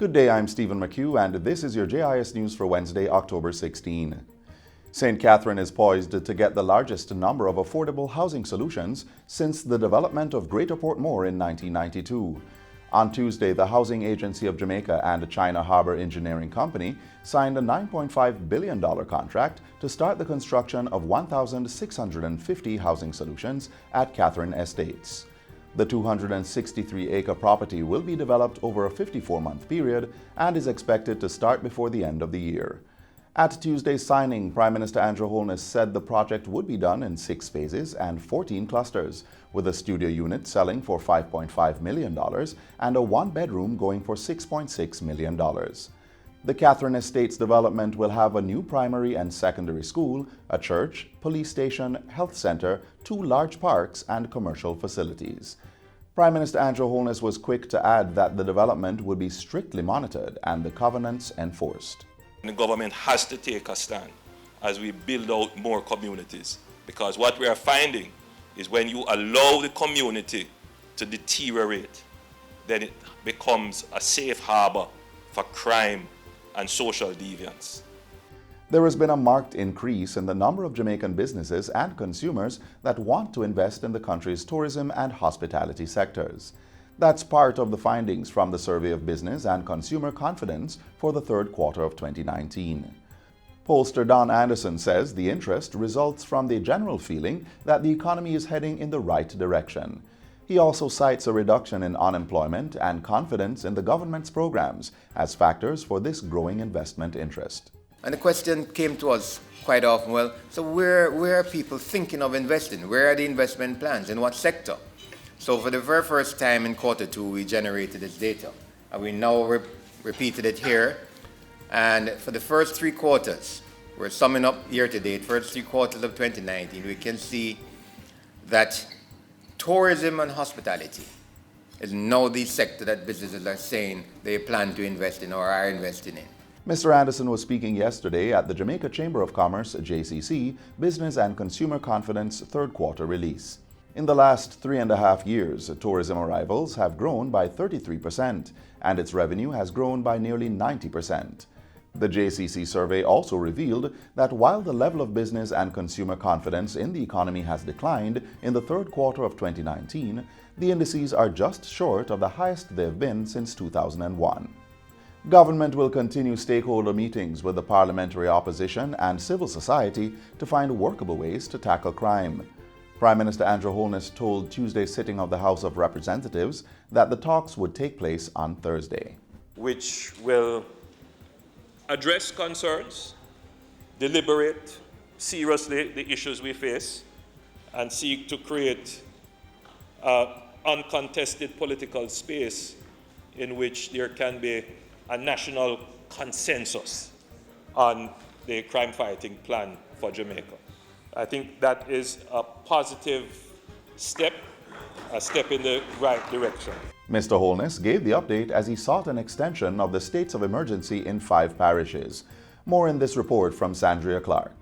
Good day, I'm Stephen McHugh, and this is your JIS News for Wednesday, October 16. St. Catherine is poised to get the largest number of affordable housing solutions since the development of Greater Portmore in 1992. On Tuesday, the Housing Agency of Jamaica and China Harbour Engineering Company signed a $9.5 billion contract to start the construction of 1,650 housing solutions at Catherine Estates. The 263-acre property will be developed over a 54-month period and is expected to start before the end of the year. At Tuesday's signing, Prime Minister Andrew Holness said the project would be done in 6 phases and 14 clusters, with a studio unit selling for $5.5 million and a one-bedroom going for $6.6 million. The Catherine Estates development will have a new primary and secondary school, a church, police station, health center, 2 large parks, and commercial facilities. Prime Minister Andrew Holness was quick to add that the development would be strictly monitored and the covenants enforced. The government has to take a stand as we build out more communities, because what we are finding is when you allow the community to deteriorate, then it becomes a safe harbor for crime and social deviance. There has been a marked increase in the number of Jamaican businesses and consumers that want to invest in the country's tourism and hospitality sectors. That's part of the findings from the Survey of Business and Consumer Confidence for the third quarter of 2019. Pollster Don Anderson says the interest results from the general feeling that the economy is heading in the right direction. He also cites a reduction in unemployment and confidence in the government's programs as factors for this growing investment interest. And the question came to us quite often, well, so where are people thinking of investing? Where are the investment plans? In what sector? So for the very first time in quarter 2, we generated this data. And we now repeated it here. And for the first 3 quarters, we're summing up year to date, first 3 quarters of 2019, we can see that tourism and hospitality is now the sector that businesses are saying they plan to invest in or are investing in. Mr. Anderson was speaking yesterday at the Jamaica Chamber of Commerce, JCC, Business and Consumer Confidence third quarter release. In the last 3.5 years, tourism arrivals have grown by 33%, and its revenue has grown by nearly 90%. The JCC survey also revealed that while the level of business and consumer confidence in the economy has declined in the third quarter of 2019, the indices are just short of the highest they've been since 2001. Government will continue stakeholder meetings with the parliamentary opposition and civil society to find workable ways to tackle crime. Prime Minister Andrew Holness told Tuesday's sitting of the House of Representatives that the talks would take place on Thursday. Which will address concerns, deliberate seriously the issues we face, and seek to create an uncontested political space in which there can be a national consensus on the crime-fighting plan for Jamaica. I think that is a positive step, a step in the right direction. Mr. Holness gave the update as he sought an extension of the states of emergency in 5 parishes. More in this report from Sandria Clark.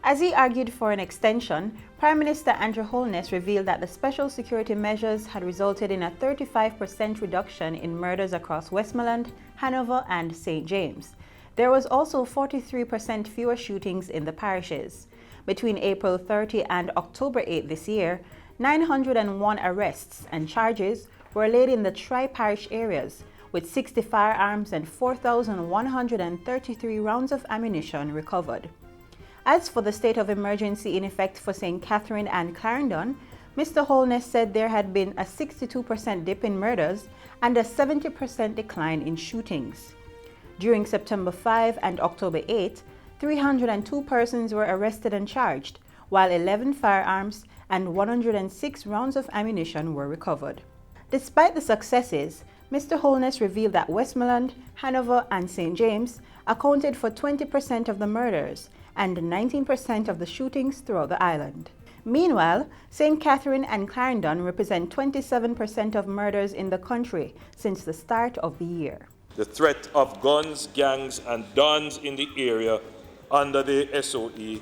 As he argued for an extension, Prime Minister Andrew Holness revealed that the special security measures had resulted in a 35% reduction in murders across Westmoreland, Hanover, and St. James. There was also 43% fewer shootings in the parishes. Between April 30 and October 8 this year, 901 arrests and charges were laid in the tri-parish areas, with 60 firearms and 4,133 rounds of ammunition recovered. As for the state of emergency in effect for St. Catherine and Clarendon, Mr. Holness said there had been a 62% dip in murders and a 70% decline in shootings. During September 5 and October 8, 302 persons were arrested and charged, while 11 firearms and 106 rounds of ammunition were recovered. Despite the successes, Mr. Holness revealed that Westmoreland, Hanover, and St. James accounted for 20% of the murders and 19% of the shootings throughout the island. Meanwhile, St. Catherine and Clarendon represent 27% of murders in the country since the start of the year. The threat of guns, gangs, and dons in the area under the SOE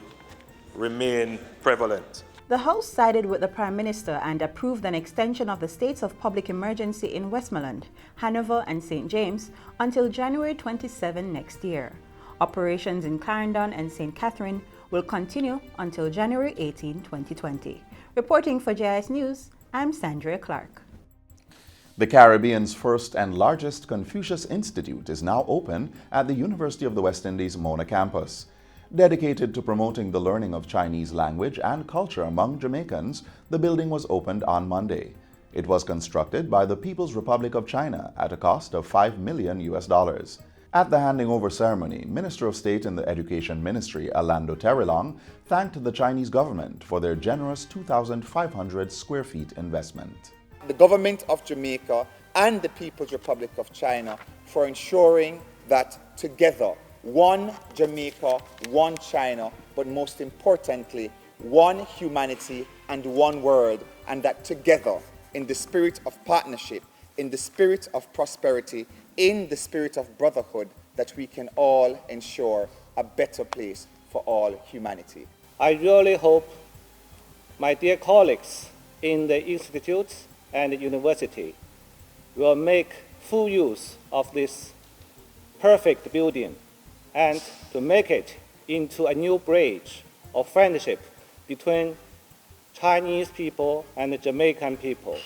remain prevalent. The House sided with the Prime Minister and approved an extension of the states of public emergency in Westmoreland, Hanover and St. James until January 27 next year. Operations in Clarendon and St. Catherine will continue until January 18, 2020. Reporting for JIS News, I'm Sandra Clark. The Caribbean's first and largest Confucius Institute is now open at the University of the West Indies Mona campus. Dedicated to promoting the learning of Chinese language and culture among Jamaicans, the building was opened on Monday. It was constructed by the People's Republic of China at a cost of $5 million. At the handing over ceremony, Minister of State in the Education Ministry, Orlando Terrelong, thanked the Chinese government for their generous 2,500 square feet investment. The government of Jamaica and the People's Republic of China for ensuring that together, one Jamaica, one China, but most importantly, one humanity and one world, and that together, in the spirit of partnership, in the spirit of prosperity, in the spirit of brotherhood, that we can all ensure a better place for all humanity. I really hope my dear colleagues in the institutes and the university will make full use of this perfect building and to make it into a new bridge of friendship between Chinese people and the Jamaican people,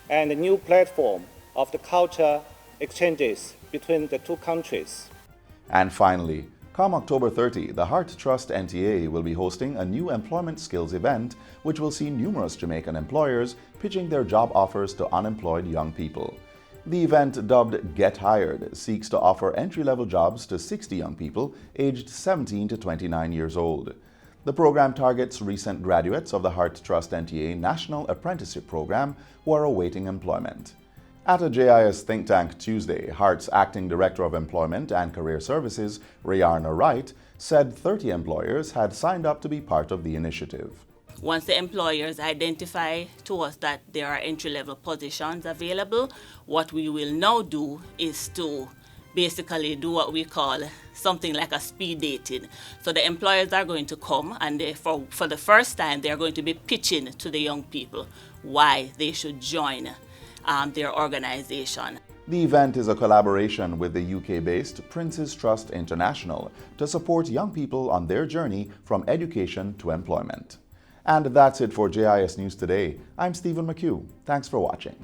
and a new platform of the culture exchanges between the two countries. And finally, come October 30, the Heart Trust NTA will be hosting a new employment skills event which will see numerous Jamaican employers pitching their job offers to unemployed young people. The event, dubbed Get Hired, seeks to offer entry-level jobs to 60 young people aged 17 to 29 years old. The program targets recent graduates of the Heart Trust NTA National Apprenticeship Program who are awaiting employment. At a JIS think tank Tuesday, Heart's Acting Director of Employment and Career Services, Rayarna Wright, said 30 employers had signed up to be part of the initiative. Once the employers identify to us that there are entry-level positions available, what we will now do is to basically do what we call something like a speed dating. So the employers are going to come and for the first time they're going to be pitching to the young people why they should join their organization. The event is a collaboration with the UK-based Prince's Trust International to support young people on their journey from education to employment. And that's it for JIS News Today. I'm Stephen McHugh. Thanks for watching.